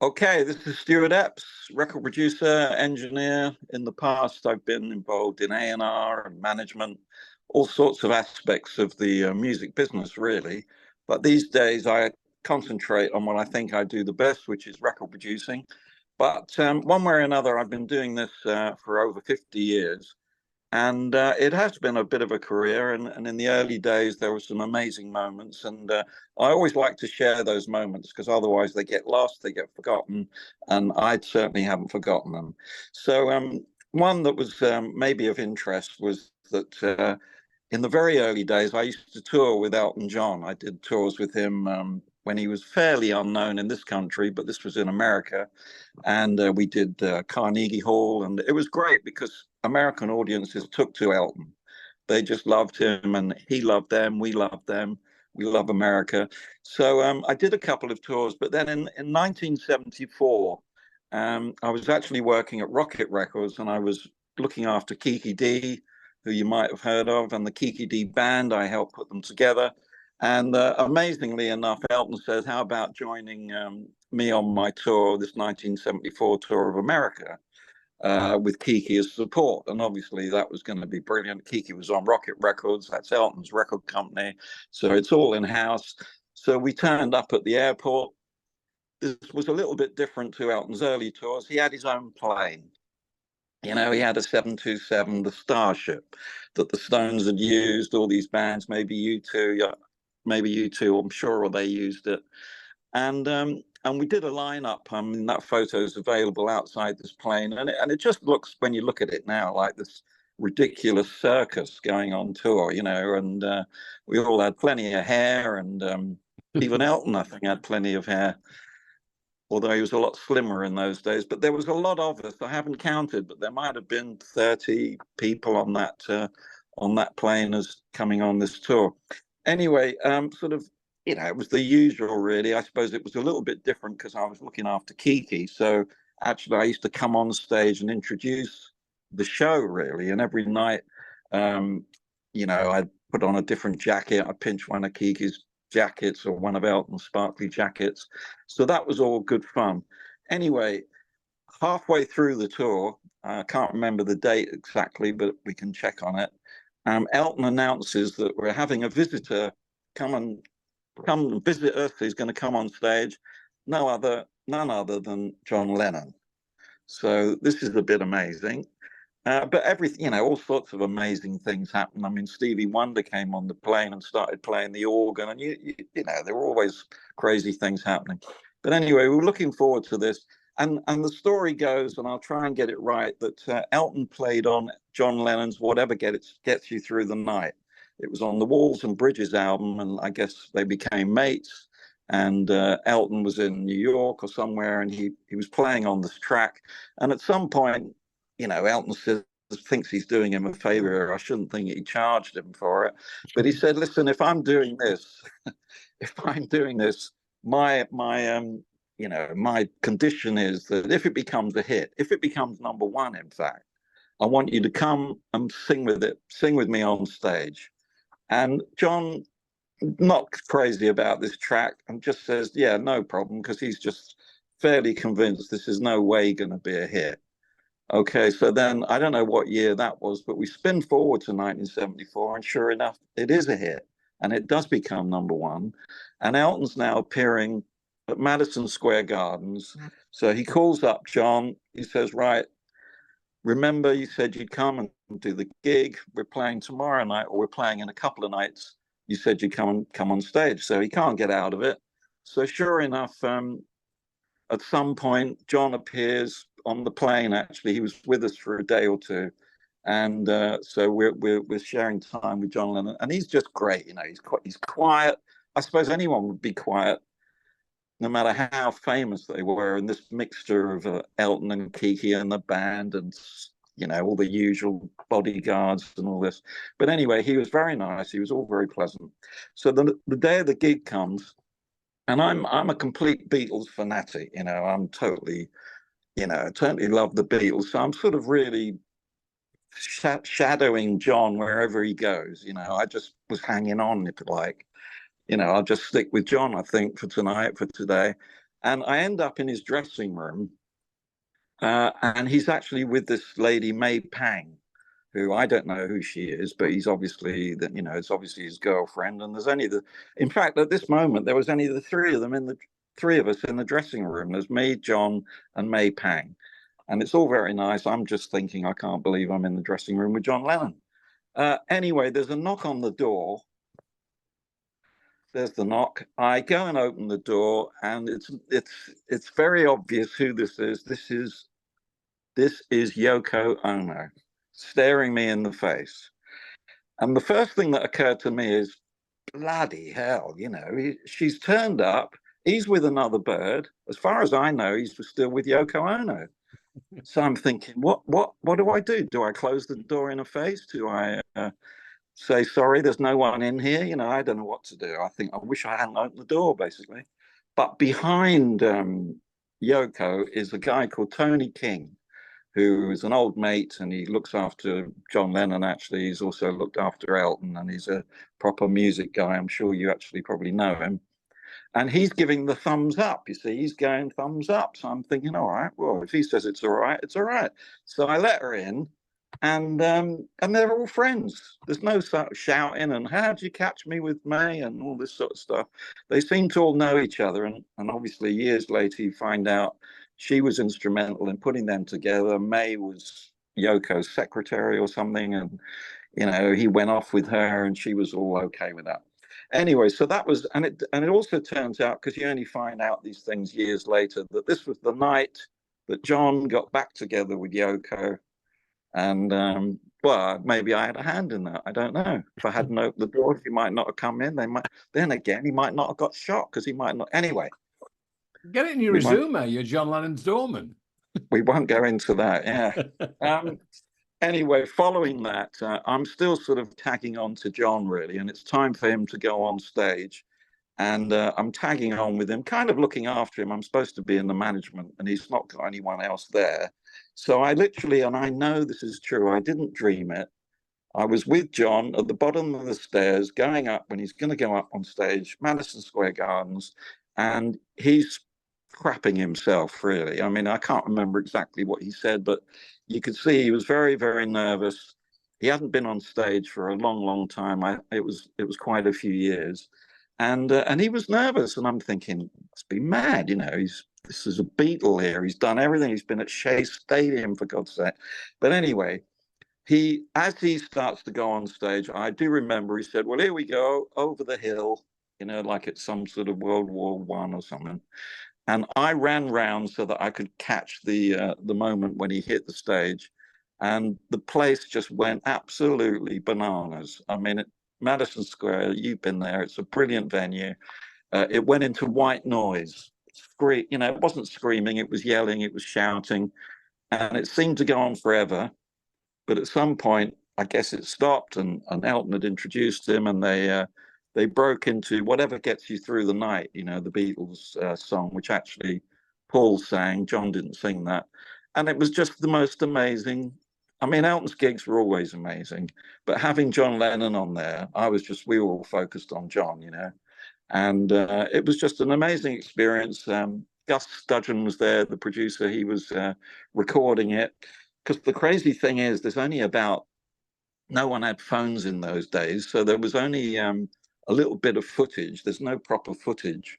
Okay, this is Stuart Epps, record producer, engineer. In the past, I've been involved in A&R and management, all sorts of aspects of the music business, really. But these days, I concentrate on what I think I do the best, which is record producing. But one way or another, I've been doing this for over 50 years. And it has been a bit of a career. And in the early days, there were some amazing moments. And I always like to share those moments because otherwise they get lost, they get forgotten. And I certainly haven't forgotten them. So, one that was maybe of interest was that in the very early days, I used to tour with Elton John. I did tours with him when he was fairly unknown in this country, but this was in America. And we did Carnegie Hall, and it was great because American audiences took to Elton. They just loved him, and he loved them. We loved them. We love America. So I did a couple of tours, but then in 1974, I was actually working at Rocket Records, and I was looking after Kiki D, who you might have heard of, and the Kiki D band. I helped put them together. And amazingly enough, Elton says, "How about joining me on my tour, this 1974 tour of America, with Kiki as support?" And obviously, that was going to be brilliant. Kiki was on Rocket Records, that's Elton's record company. So it's all in house. So we turned up at the airport. This was a little bit different to Elton's early tours. He had his own plane. You know, he had a 727, the Starship, that the Stones had used, all these bands, maybe U2, yeah, maybe U2, I'm sure they used it. And we did a lineup. I mean, that photo is available outside this plane, and it just looks, when you look at it now, like this ridiculous circus going on tour, you know. And we all had plenty of hair, and even Elton, I think, had plenty of hair, although he was a lot slimmer in those days. But there was a lot of us. I haven't counted, but there might have been 30 people on that plane as coming on this tour. Anyway, sort of, you know, it was the usual, really. I suppose it was a little bit different because I was looking after Kiki. So actually, I used to come on stage and introduce the show, really. And every night, um, you know, I'd put on a different jacket. I pinch one of Kiki's jackets or one of Elton's sparkly jackets. So that was all good fun. Anyway, halfway through the tour, I can't remember the date exactly, but we can check on it. Elton announces that we're having a visitor come and visit us. He's going to come on stage. None other than John Lennon. So this is a bit amazing. But everything, you know, all sorts of amazing things happen. I mean, Stevie Wonder came on the plane and started playing the organ, and you know, there were always crazy things happening. But anyway, we were looking forward to this, and the story goes, and I'll try and get it right, that Elton played on John Lennon's "Whatever Gets You Through the Night." It was on the Walls and Bridges album, and I guess they became mates. And Elton was in New York or somewhere, and he was playing on this track. And at some point, you know, Elton says, thinks he's doing him a favor. I shouldn't think he charged him for it, but he said, "Listen, if I'm doing this, if I'm doing this, my you know, my condition is that if it becomes a hit, if it becomes number one, in fact, I want you to come and sing with me on stage." And John, not crazy about this track, and just says, "Yeah, no problem," because he's just fairly convinced this is no way going to be a hit. Okay, so then I don't know what year that was, but we spin forward to 1974, and sure enough, it is a hit, and it does become number one. And Elton's now appearing at Madison Square Gardens. So he calls up John. He says, "Right, remember you said you'd come and do the gig. We're playing tomorrow night, or we're playing in a couple of nights. You said you'd come on stage." So he can't get out of it. So sure enough, at some point, John appears on the plane. Actually, he was with us for a day or two, and so we're sharing time with John Lennon, and he's just great. You know, he's quiet. I suppose anyone would be quiet, no matter how famous they were. And this mixture of Elton and Kiki and the band, and you know, all the usual bodyguards and all this. But anyway, he was very nice. He was all very pleasant. So the day of the gig comes, and I'm a complete Beatles fanatic. You know, I'm totally, you know, totally love the Beatles. So I'm sort of really shadowing John wherever he goes. You know, I just was hanging on, if you like. You know, I'll just stick with John, I think, for tonight, for today. And I end up in his dressing room, and he's actually with this lady, May Pang, who I don't know who she is, but he's obviously that, it's obviously his girlfriend. And there's only in fact, at this moment, there was only the three of us in the dressing room. There's me, John, and May Pang. And it's all very nice. I'm just thinking, I can't believe I'm in the dressing room with John Lennon. Anyway, there's a knock on the door. There's the knock. I go and open the door, and it's very obvious who this is. This is Yoko Ono, staring me in the face. And the first thing that occurred to me is, bloody hell, she's turned up. He's with another bird. As far as I know, he's still with Yoko Ono. So I'm thinking, what do I do? Do I close the door in her face? Do I say, sorry, there's no one in here? I don't know what to do. I think I wish I hadn't opened the door, basically. But behind Yoko is a guy called Tony King, who is an old mate, and he looks after John Lennon. Actually, he's also looked after Elton, and he's a proper music guy. I'm sure you actually probably know him. And he's giving the thumbs up. You see, he's going thumbs up. So I'm thinking, all right, well, if he says it's all right, it's all right. So I let her in, and they're all friends. There's no sort of shouting and how did you catch me with May and all this sort of stuff. They seem to all know each other, and obviously years later you find out she was instrumental in putting them together. May was Yoko's secretary or something, and he went off with her, and she was all okay with that. Anyway, so that was, and it also turns out, because you only find out these things years later, that this was the night that John got back together with Yoko. And well, maybe I had a hand in that. I don't know. If I hadn't opened the door, he might not have come in. Then again, he might not have got shot, because he might not. Anyway, get it in your resume. You're John Lennon's doorman. We won't go into that. Yeah. Anyway, following that, I'm still sort of tagging on to John, really, and it's time for him to go on stage. And I'm tagging on with him, kind of looking after him. I'm supposed to be in the management, and he's not got anyone else there. So I literally, and I know this is true, I didn't dream it. I was with John at the bottom of the stairs, going up when he's going to go up on stage, Madison Square Gardens, and he's crapping himself, really. I mean, I can't remember exactly what he said, but you could see he was very, very nervous. He hadn't been on stage for a long, long time. It was quite a few years, and he was nervous. And I'm thinking, must be mad, this is a Beatle here. He's done everything. He's been at Shea Stadium, for God's sake. But anyway, as he starts to go on stage, I do remember he said, "Well, here we go over the hill," like it's some sort of World War I or something. And I ran round so that I could catch the moment when he hit the stage, and the place just went absolutely bananas. I mean, Madison Square, you've been there. It's a brilliant venue. It went into white noise. It wasn't screaming. It was yelling. It was shouting, and it seemed to go on forever. But at some point, I guess it stopped, and Elton had introduced him, and they broke into Whatever Gets You Through the Night, the Beatles song, which actually Paul sang. John didn't sing that. And it was just the most amazing. I mean, Elton's gigs were always amazing, but having John Lennon on there, we were all focused on John, and it was just an amazing experience. Gus Studgeon was there, the producer. He was recording it, because the crazy thing is no one had phones in those days, so there was only a little bit of footage. There's no proper footage.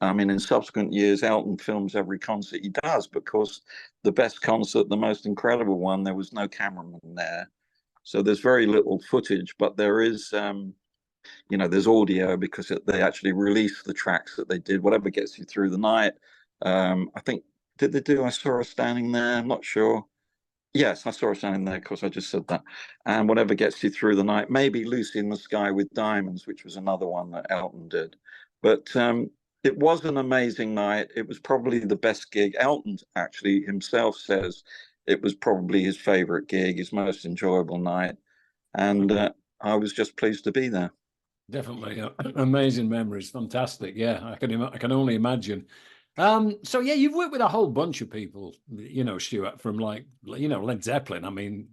I mean, in subsequent years, Elton films every concert he does, because the best concert, the most incredible one, there was no cameraman there. So there's very little footage, but there is, there's audio, because they actually released the tracks that they did. Whatever Gets You Through the Night. I think, did they do I Saw Her Standing There? I'm not sure. Yes, I saw her standing there, because I just said that. And Whatever Gets You Through the Night, maybe Lucy in the Sky with Diamonds, which was another one that Elton did. But it was an amazing night. It was probably the best gig. Elton actually himself says it was probably his favorite gig, his most enjoyable night. And I was just pleased to be there. Definitely. Amazing memories. Fantastic. Yeah, I can only imagine. So yeah, you've worked with a whole bunch of people, Stuart, from Led Zeppelin. I mean,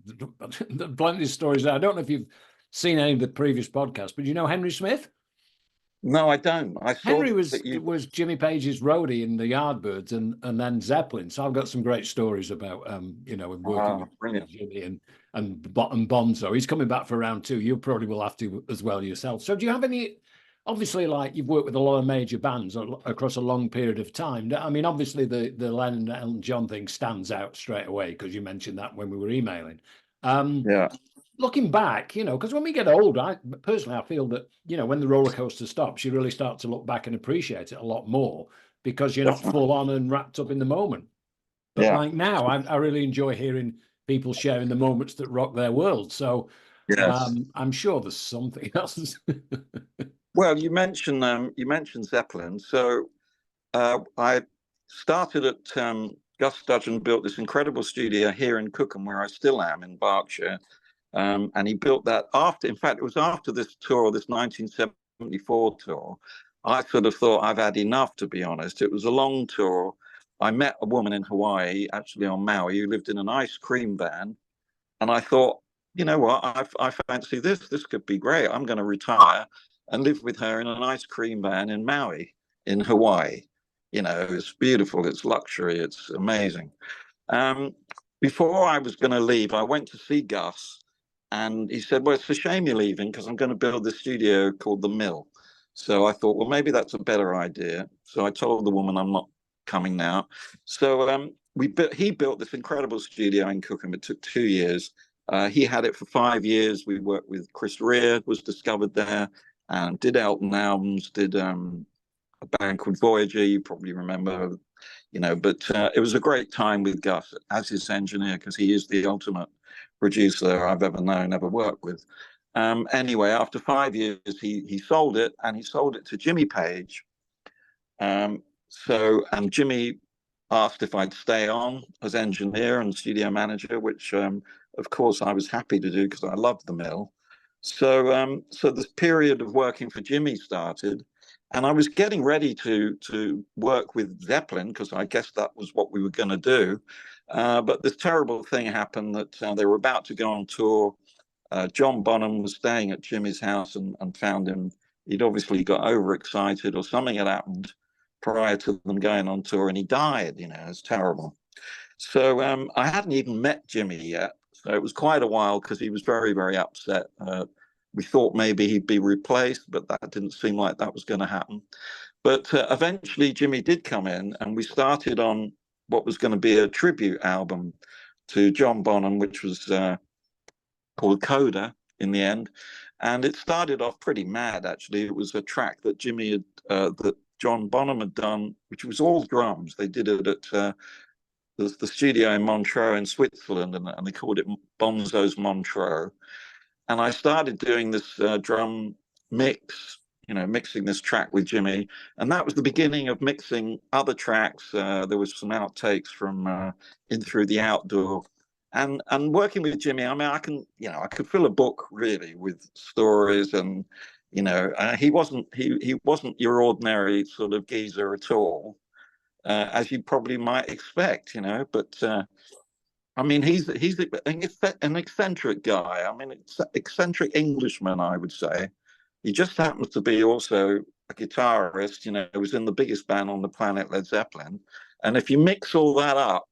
plenty of stories there. I don't know if you've seen any of the previous podcasts, but you know Henry Smith? No, I don't. I saw Henry was that you. Jimmy Page's roadie in the Yardbirds and then Zeppelin. So I've got some great stories about you know, working Ah, with brilliant. Jimmy and Bonzo. He's coming back for round two. You probably will have to as well yourself. So do you have any? Obviously, like you've worked with a lot of major bands across a long period of time. I mean, obviously the Lennon Elton John thing stands out straight away because you mentioned that when we were emailing. Um, Yeah, Looking back, you know, because when we get older, I feel that, you know, when the roller coaster stops, you really start to look back and appreciate it a lot more because you're not definitely. full on and wrapped up in the moment. But Yeah. like now, I really enjoy hearing people sharing the moments that rock their world. So Yes. I'm sure there's something else. Well, you mentioned Zeppelin. So I started at Gus Dudgeon built this incredible studio here in Cookham, where I still am in Berkshire. And he built that after, in fact, it was after this tour, this 1974 tour. I sort of thought I've had enough, to be honest. It was a long tour. I met a woman in Hawaii, actually on Maui, who lived in an ice cream van. And I thought, you know what, I fancy this. This could be great. I'm going to retire and live with her in an ice cream van in Maui, in Hawaii. You know, it's beautiful. It's luxury. It's amazing. Um, Before I was going to leave, I went to see Gus, and he said, "Well, it's a shame you're leaving because I'm going to build this studio called The Mill." So I thought, well, maybe that's a better idea. So I told the woman I'm not coming now. So he built this incredible studio in Cookham. It took 2 years. He had it for 5 years. We worked with Chris Rea, was discovered there, and did Elton albums, did a band called Voyager. You probably remember, you know. But it was a great time with Gus as his engineer because he is the ultimate producer I've ever known, ever worked with. Anyway, after 5 years, he sold it, and he sold it to Jimmy Page. And Jimmy asked if I'd stay on as engineer and studio manager, which of course I was happy to do because I loved the mill. So this period of working for Jimmy started, and I was getting ready to work with Zeppelin because I guess that was what we were going to do. But this terrible thing happened that they were about to go on tour. John Bonham was staying at Jimmy's house and found him. He'd obviously got overexcited or something had happened prior to them going on tour, and he died. You know, it's terrible. So I hadn't even met Jimmy yet. So it was quite a while because he was very, very upset. We thought maybe he'd be replaced, but that didn't seem like that was going to happen. But eventually, Jimmy did come in, and we started on what was going to be a tribute album to John Bonham, which was called Coda in the end. And it started off pretty mad, actually. It was a track that that John Bonham had done, which was all drums. They did it at the studio in Montreux in Switzerland, and they called it Bonzo's Montreux. And I started doing this drum mix, you know, mixing this track with Jimmy, and that was the beginning of mixing other tracks. There was some outtakes from In Through the Outdoor, and working with Jimmy. I mean, I could fill a book really with stories, and he wasn't your ordinary sort of geezer at all, as you probably might expect, you know, but. I mean, he's an eccentric guy. I mean, eccentric Englishman, I would say. He just happens to be also a guitarist. You know, he was in the biggest band on the planet, Led Zeppelin. And if you mix all that up,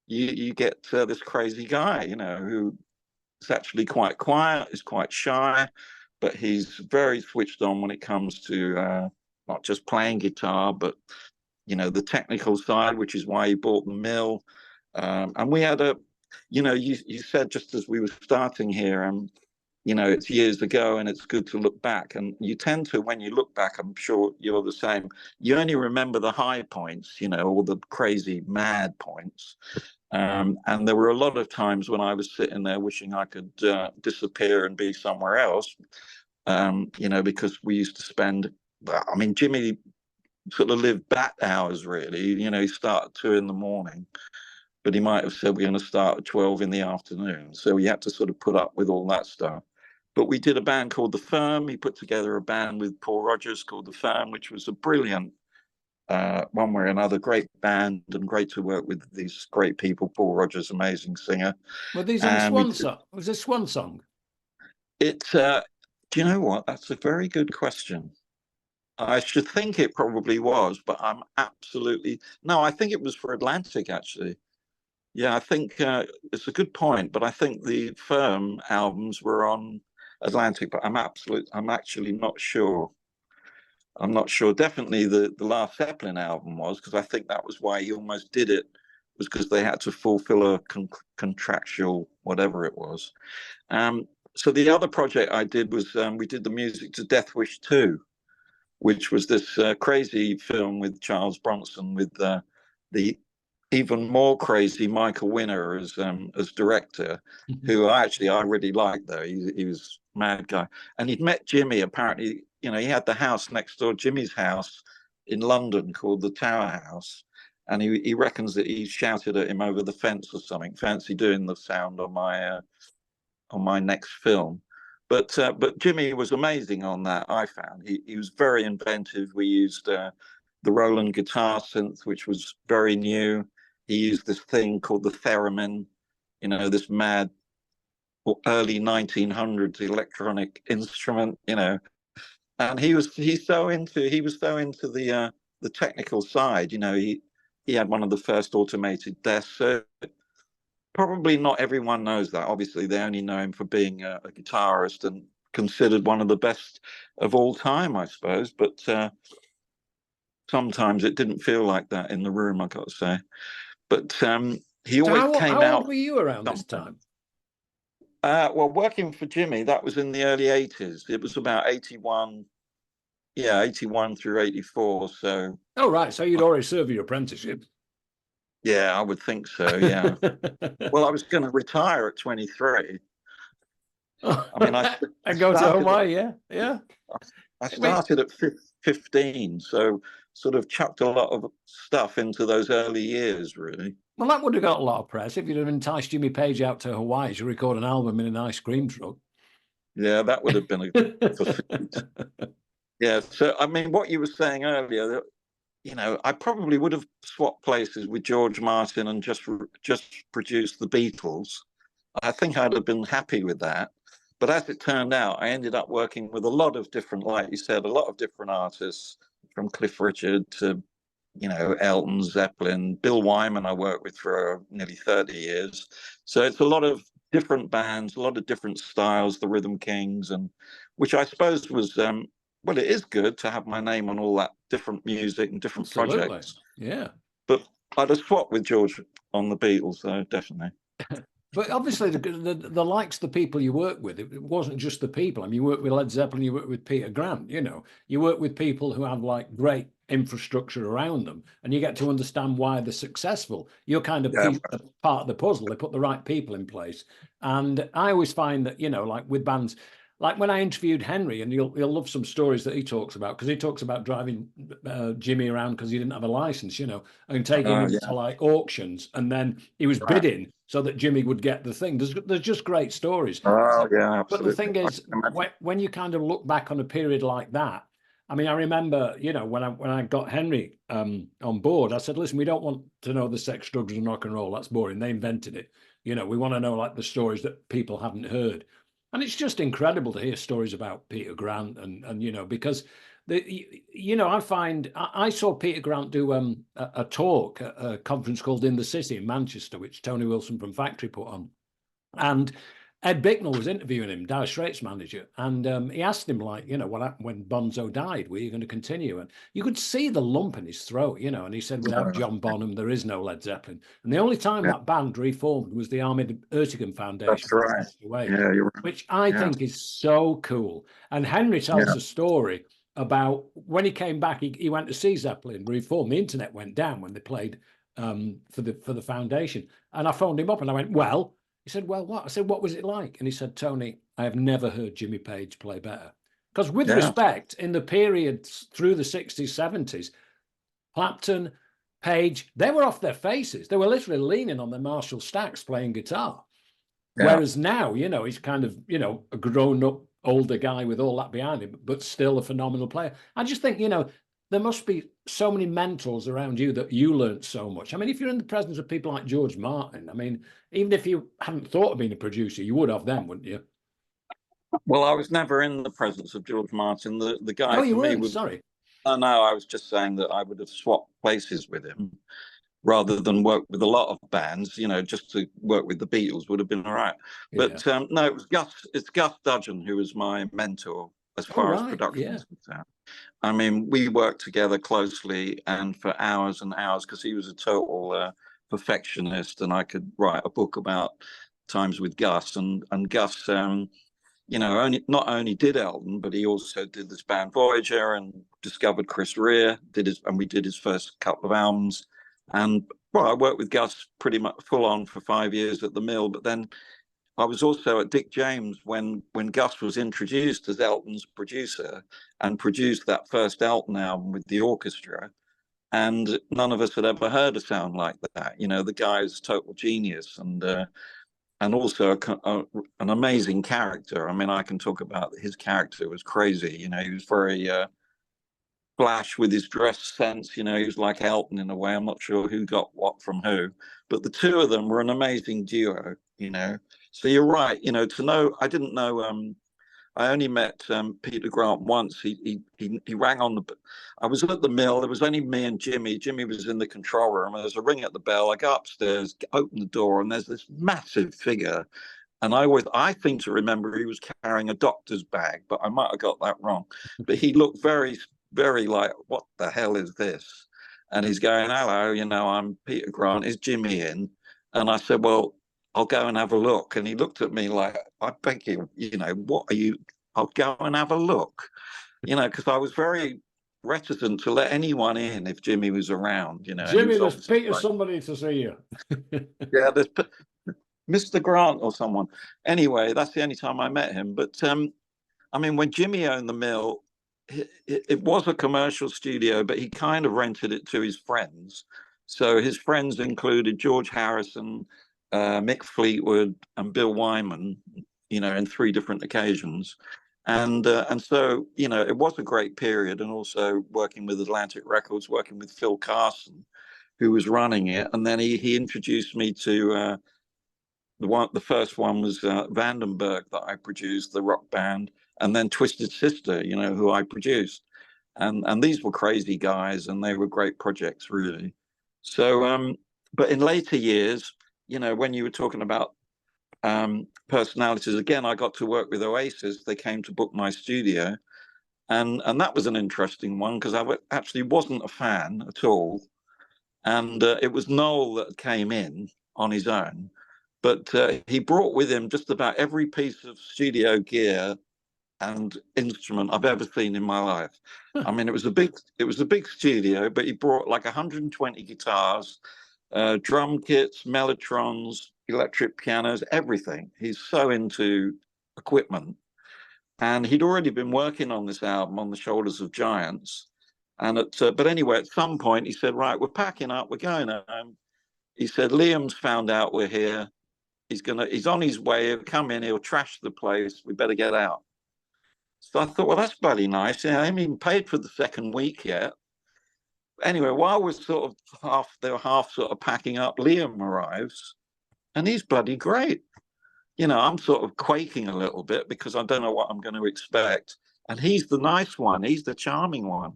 you get this crazy guy. You know, who is actually quite quiet, is quite shy, but he's very switched on when it comes to not just playing guitar, but you know, the technical side, which is why he bought the mill. And we had you said just as we were starting here, you know, it's years ago and it's good to look back. And you tend to, when you look back, I'm sure you're the same, you only remember the high points, you know, all the crazy, mad points. And there were a lot of times when I was sitting there wishing I could disappear and be somewhere else, you know, because we used to spend, I mean, Jimmy sort of lived bat hours, really. You know, he started 2 in the morning, but he might have said we're going to start at 12 in the afternoon. So he had to sort of put up with all that stuff. But we did a band called The Firm. He put together a band with Paul Rodgers called The Firm, which was a brilliant, one way or another, great band, and great to work with these great people. Paul Rodgers, amazing singer. Were these on And we Swan did Song? Was this Swan Song? it. Do you know what? That's a very good question. I should think it probably was, but I'm absolutely no. I think it was for Atlantic actually. Yeah, I think it's a good point, but I think the Firm albums were on Atlantic, but I'm actually not sure. I'm not sure. Definitely the last Zeppelin album was, because I think that was why he almost did it, was because they had to fulfill a contractual whatever it was. So the other project I did was we did the music to Death Wish 2, which was this crazy film with Charles Bronson with the even more crazy Michael Winner as director, who I really liked though. He was a mad guy, and he'd met Jimmy. Apparently, he had the house next door, Jimmy's house in London, called the Tower House, and he reckons that he shouted at him over the fence or something. Fancy doing the sound on my next film. But Jimmy was amazing on that. I found he was very inventive. We used the Roland guitar synth, which was very new. He used this thing called the theremin, this mad early 1900s electronic instrument, and he was so into the technical side. He had one of the first automated desks. So probably not everyone knows that. Obviously, they only know him for being a guitarist and considered one of the best of all time, I suppose. But sometimes it didn't feel like that in the room, I got to say. But he So always came how out. old were you around this time? Well, working for Jimmy, that was in the early 80s. It was about 81, yeah, 81 through 84. So, Oh, right. So you'd already served your apprenticeship. yeah, I would think so. Yeah. Well, I was going to retire at 23. I mean, I go to started Hawaii, yeah, yeah. I started at 15, so sort of chucked a lot of stuff into those early years, really. Well, that would have got a lot of press if you'd have enticed Jimmy Page out to Hawaii to record an album in an ice cream truck. Yeah, that would have been a yeah. So, I mean, what you were saying earlier, I probably would have swapped places with George Martin and just produced the Beatles. I think I'd have been happy with that. But as it turned out, I ended up working with a lot of different, like you said, a lot of different artists, from Cliff Richard to, Elton, Zeppelin, Bill Wyman, I worked with for nearly 30 years. So it's a lot of different bands, a lot of different styles, the Rhythm Kings, and which I suppose was, well, it is good to have my name on all that different music and different Absolutely. projects. Yeah. But I'd have swapped with George on the Beatles, though, definitely. But obviously, the likes the people you work with, it wasn't just the people. I mean, you work with Led Zeppelin, you work with Peter Grant, you work with people who have like great infrastructure around them, and you get to understand why they're successful. You're kind of part of the puzzle. They put the right people in place. And I always find that, like with bands, like when I interviewed Henry, and you'll love some stories that he talks about, because he talks about driving Jimmy around because he didn't have a license, and taking him to like auctions, and then he was bidding so that Jimmy would get the thing. There's just great stories. Oh yeah, absolutely. But the thing is, when you kind of look back on a period like that, I mean, I remember, when I got Henry on board, I said, listen, we don't want to know the sex, drugs, and rock and roll. That's boring. They invented it. We want to know like the stories that people haven't heard. And it's just incredible to hear stories about Peter Grant and because I find I saw Peter Grant do a talk, a conference called In the City in Manchester, which Tony Wilson from Factory put on. And Ed Bicknell was interviewing him, Dire Straits manager, and he asked him, like, what happened when Bonzo died? Were you going to continue? And you could see the lump in his throat, and he said, without John Bonham, there is no Led Zeppelin. And the only time that band reformed was the Ahmet Ertegun Foundation. That's right. Away, yeah, you're right. Which I think is so cool. And Henry tells a story about when he came back, he went to see Zeppelin reform. The internet went down when they played for the foundation. And I phoned him up and I went, well, he said, well, what? I said, what was it like? And he said, Tony, I have never heard Jimmy Page play better. Because with respect, in the periods through the 60s, 70s, Clapton, Page, they were off their faces. They were literally leaning on their Marshall stacks playing guitar. Whereas now, he's kind of, a grown-up older guy with all that behind him, but still a phenomenal player. I just think, there must be so many mentors around you that you learned so much. I mean, if you're in the presence of people like George Martin, I mean, even if you hadn't thought of being a producer, you would have them, wouldn't you? Well, I was never in the presence of George Martin. The guy you for me weren't, was sorry. no, I was just saying that I would have swapped places with him rather than work with a lot of bands. Just to work with the Beatles would have been all right. Yeah. But no, it was Gus. It's Gus Dudgeon who was my mentor as Oh, far as right. production Yeah. was concerned. I mean, we worked together closely and for hours and hours because he was a total perfectionist, and I could write a book about times with Gus. And Gus, not only did Elton, but he also did this band Voyager and discovered Chris Rea. We did his first couple of albums. And well, I worked with Gus pretty much full on for 5 years at the Mill, but then I was also at Dick James when Gus was introduced as Elton's producer and produced that first Elton album with the orchestra. And none of us had ever heard a sound like that. The guy's total genius and also an amazing character. I mean, I can talk about his character. It was crazy. He was very flash with his dress sense. He was like Elton in a way. I'm not sure who got what from who, but the two of them were an amazing duo. So you're right. To know, I didn't know. I only met Peter Grant once. He rang on the. I was at the Mill. There was only me and Jimmy. Jimmy was in the control room. There's a ring at the bell. I go upstairs, open the door, and there's this massive figure. And I think to remember he was carrying a doctor's bag, but I might have got that wrong. But he looked very, very like, what the hell is this? And he's going, hello, I'm Peter Grant. Is Jimmy in? And I said, well, I'll go and have a look. And he looked at me like, I beg you, what are you? I'll go and have a look, because I was very reticent to let anyone in if Jimmy was around, Jimmy, there's Peter, like, somebody to see you. Yeah, there's Mr. Grant or someone. Anyway, that's the only time I met him. But I mean, when Jimmy owned the Mill, it was a commercial studio, but he kind of rented it to his friends. So his friends included George Harrison, Mick Fleetwood, and Bill Wyman, in 3 different occasions. And so, it was a great period. And also working with Atlantic Records, working with Phil Carson, who was running it. And then he introduced me to the first one was Vandenberg that I produced, the rock band, and then Twisted Sister, who I produced. And these were crazy guys, and they were great projects, really. So, but in later years, when you were talking about personalities, again, I got to work with Oasis. They came to book my studio, and that was an interesting one because actually wasn't a fan at all. And it was Noel that came in on his own, but he brought with him just about every piece of studio gear and instrument I've ever seen in my life. I mean, it was a big studio, but he brought like 120 guitars, drum kits, mellotrons, electric pianos, everything. He's so into equipment. And he'd already been working on this album On the Shoulders of Giants. But anyway, at some point he said, right, we're packing up, we're going home. He said, Liam's found out we're here. He's on his way. He'll come in, he'll trash the place. We better get out. So I thought, well, that's bloody nice. I haven't even paid for the second week yet. Anyway, while we're they're half sort of packing up, Liam arrives and he's bloody great. I'm sort of quaking a little bit because I don't know what I'm going to expect. And he's the nice one. He's the charming one.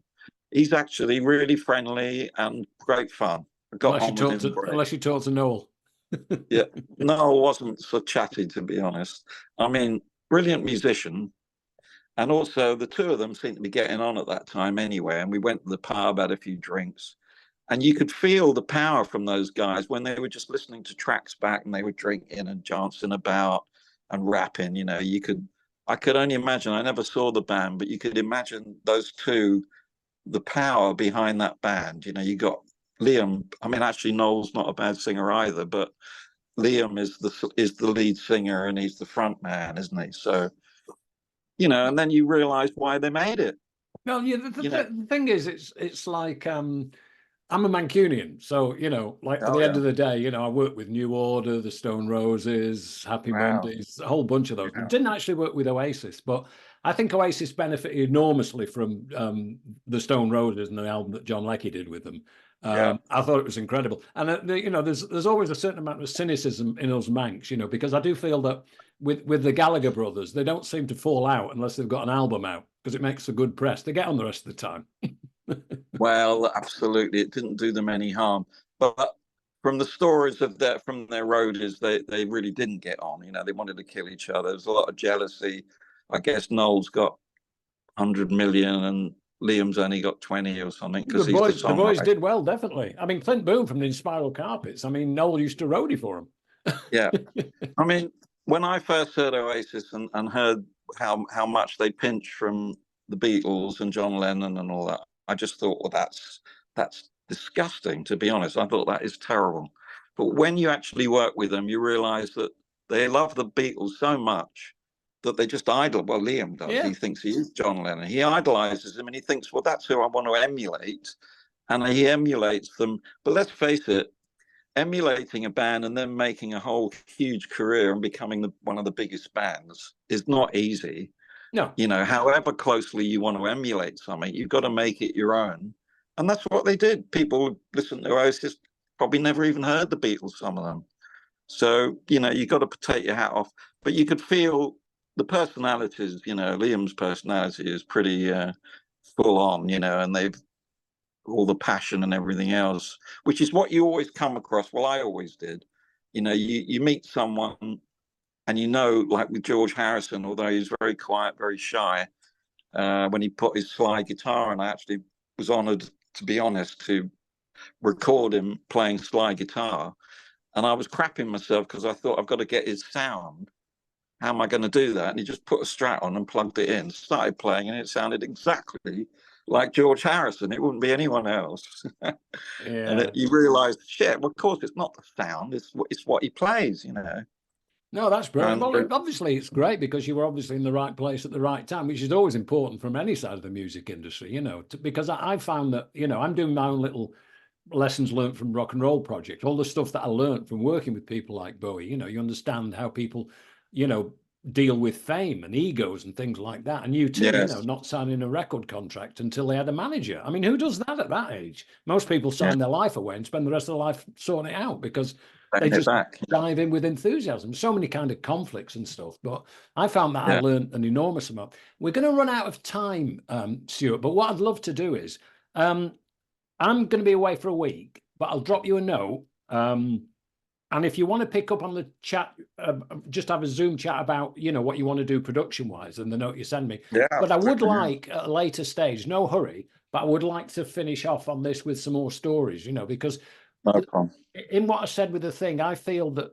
He's actually really friendly and great fun. I got on with him. Unless you talk to Noel. Yeah, Noel wasn't so chatty, to be honest. I mean, brilliant musician. And also the two of them seemed to be getting on at that time anyway. And we went to the pub, had a few drinks. And you could feel the power from those guys when they were just listening to tracks back and they were drinking and dancing about and rapping. I could only imagine, I never saw the band, but you could imagine those two, the power behind that band. You got Liam. I mean, actually, Noel's not a bad singer either, but Liam is the lead singer and he's the front man, isn't he? So, and then you realize why they made it. Well, yeah, the thing is, it's like I'm a Mancunian, so like at the end of the day, I work with New Order, the Stone Roses, Happy Mondays, a whole bunch of those. Didn't actually work with Oasis, but I think Oasis benefited enormously from the Stone Roses and the album that John Leckie did with them. I thought it was incredible, and there's always a certain amount of cynicism in us Mancs, because I do feel that with the Gallagher brothers, they don't seem to fall out unless they've got an album out because it makes a good press. They get on the rest of the time. Well, absolutely, it didn't do them any harm. But from the stories of from their roadies, they really didn't get on. They wanted to kill each other. There was a lot of jealousy. I guess Noel's got 100 million and Liam's only got 20 or something because he's the The boys songwriter. did well, definitely. I mean, Clint Boone from the Spiral Carpets. I mean, Noel used to roadie for him. Yeah, I mean, when I first heard Oasis and heard how much they pinched from the Beatles and John Lennon and all that, I just thought, well, that's disgusting. To be honest, I thought that is terrible. But when you actually work with them, you realise that they love the Beatles so much that they just idol. Well, Liam does. Yeah. He thinks he is John Lennon. He idolizes him, and he thinks, well, that's who I want to emulate, and he emulates them. But let's face it, emulating a band and then making a whole huge career and becoming one of the biggest bands is not easy. No. However closely you want to emulate something, you've got to make it your own. And that's what they did. People listen to Oasis, probably never even heard the Beatles, some of them. So, you got to take your hat off. But you could feel the personalities, Liam's personality is pretty full on, and they've all the passion and everything else, which is what you always come across. Well, I always did. You meet someone and like with George Harrison, although he's very quiet, very shy, when he put his slide guitar on, I actually was honoured, to be honest, to record him playing slide guitar. And I was crapping myself because I thought, I've got to get his sound. How am I going to do that? And he just put a Strat on and plugged it in, started playing, and it sounded exactly like George Harrison. It wouldn't be anyone else. Yeah. You realise, shit, well, of course, it's not the sound, it's what he plays, No, that's brilliant. And Well, obviously, it's great because you were obviously in the right place at the right time, which is always important from any side of the music industry, because I found that, I'm doing my own little lessons learned from rock and roll project, all the stuff that I learned from working with people like Bowie. You understand how people, deal with fame and egos and things like that. And you too, yes, not signing a record contract until they had a manager. I mean, who does that at that age? Most people sign their life away and spend the rest of their life sorting it out because they just dive in with enthusiasm. So many kind of conflicts and stuff. But I found that I learned an enormous amount. We're going to run out of time, Stuart, but what I'd love to do is, I'm going to be away for a week, but I'll drop you a note. And if you want to pick up on the chat, just have a Zoom chat about, what you want to do production-wise and the note you send me. Yeah, but I would like, at a later stage, no hurry, but I would like to finish off on this with some more stories, because in what I said with the thing, I feel that,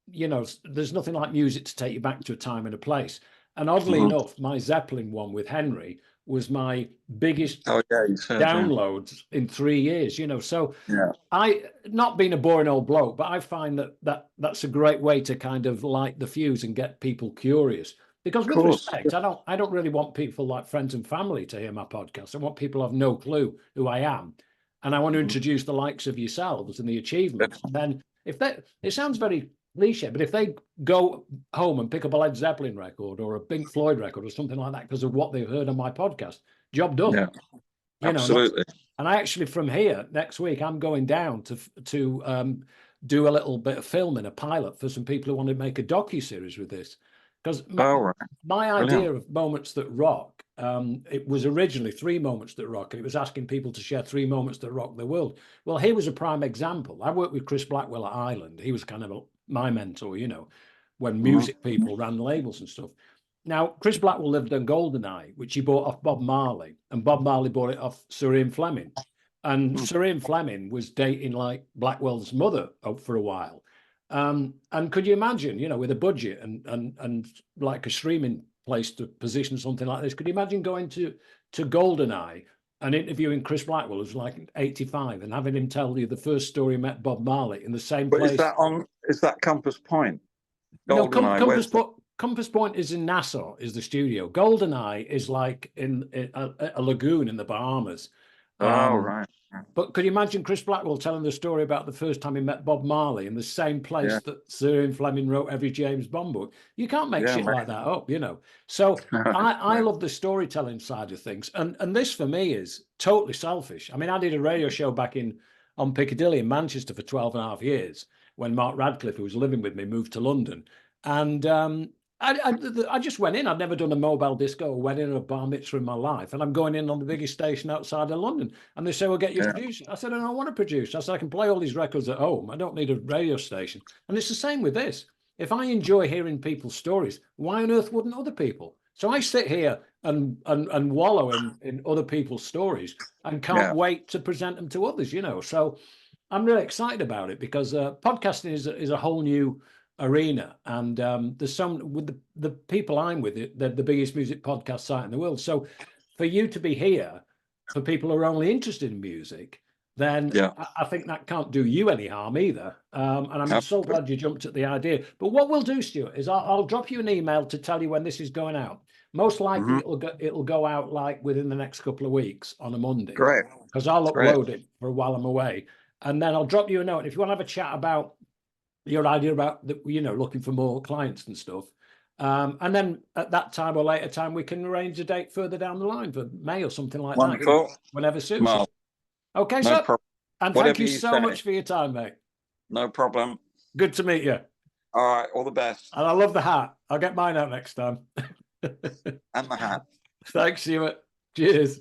there's nothing like music to take you back to a time and a place. And oddly enough, my Zeppelin one with Henry was my biggest downloads in 3 years, so I, not being a boring old bloke, but I find that's a great way to kind of light the fuse and get people curious, because with respect, I don't really want people like friends and family to hear my podcast. I want people who have no clue who I am, and I want to introduce the likes of yourselves and the achievements. And then it sounds very cliche, but if they go home and pick up a Led Zeppelin record or a Pink Floyd record or something like that because of what they've heard on my podcast, job done. Yeah, absolutely. And I actually, from here next week, I'm going down to do a little bit of filming, a pilot for some people who want to make a docu-series with this. Because my idea of Moments That Rock, it was originally 3 moments that rock, and it was asking people to share 3 moments that rock the world. Well, here was a prime example. I worked with Chris Blackwell at Island. He was kind of my mentor, when music people ran labels and stuff. Now, Chris Blackwell lived on Goldeneye, which he bought off Bob Marley, and Bob Marley bought it off Sir Ian Fleming. And Sir Ian Fleming was dating like Blackwell's mother for a while. And could you imagine, with a budget and like a streaming place to position something like this, could you imagine going to Goldeneye and interviewing Chris Blackwell, who's like 85, and having him tell you the first story he met Bob Marley in the same place? Is that Compass Point? Goldeneye, no, Compass Point is in Nassau, is the studio. Goldeneye is like in a lagoon in the Bahamas. Right. But could you imagine Chris Blackwell telling the story about the first time he met Bob Marley in the same place that Sir Ian Fleming wrote every James Bond book? You can't make shit like that up, So I love the storytelling side of things. And this for me is totally selfish. I mean, I did a radio show back on Piccadilly in Manchester for 12 and a half years when Mark Radcliffe, who was living with me, moved to London. And I just went in. I'd never done a mobile disco or wedding or a bar mitzvah in my life. And I'm going in on the biggest station outside of London. And they say, well, get your producer. I said, I don't want to produce. I said, I can play all these records at home. I don't need a radio station. And it's the same with this. If I enjoy hearing people's stories, why on earth wouldn't other people? So I sit here and wallow in other people's stories and can't wait to present them to others, you know. So I'm really excited about it because podcasting is a whole new arena, and there's some with the people I'm with, they're the biggest music podcast site in the world. So for you to be here, for people who are only interested in music, then I think that can't do you any harm either. And I'm so glad you jumped at the idea. But what we'll do, Stuart, is I'll drop you an email to tell you when this is going out. Most likely it'll go out like within the next couple of weeks on a Monday. Great. Because I'll upload it for a while I'm away. And then I'll drop you a note. And if you want to have a chat about your idea about the, you know, looking for more clients and stuff. And then at that time or later time, we can arrange a date further down the line for May or something like that. You know, whenever suits us. Okay, no sir. And thank you so much for your time, mate. No problem. Good to meet you. All right, all the best. And I love the hat. I'll get mine out next time. And the hat. Thanks, Stuart. Cheers.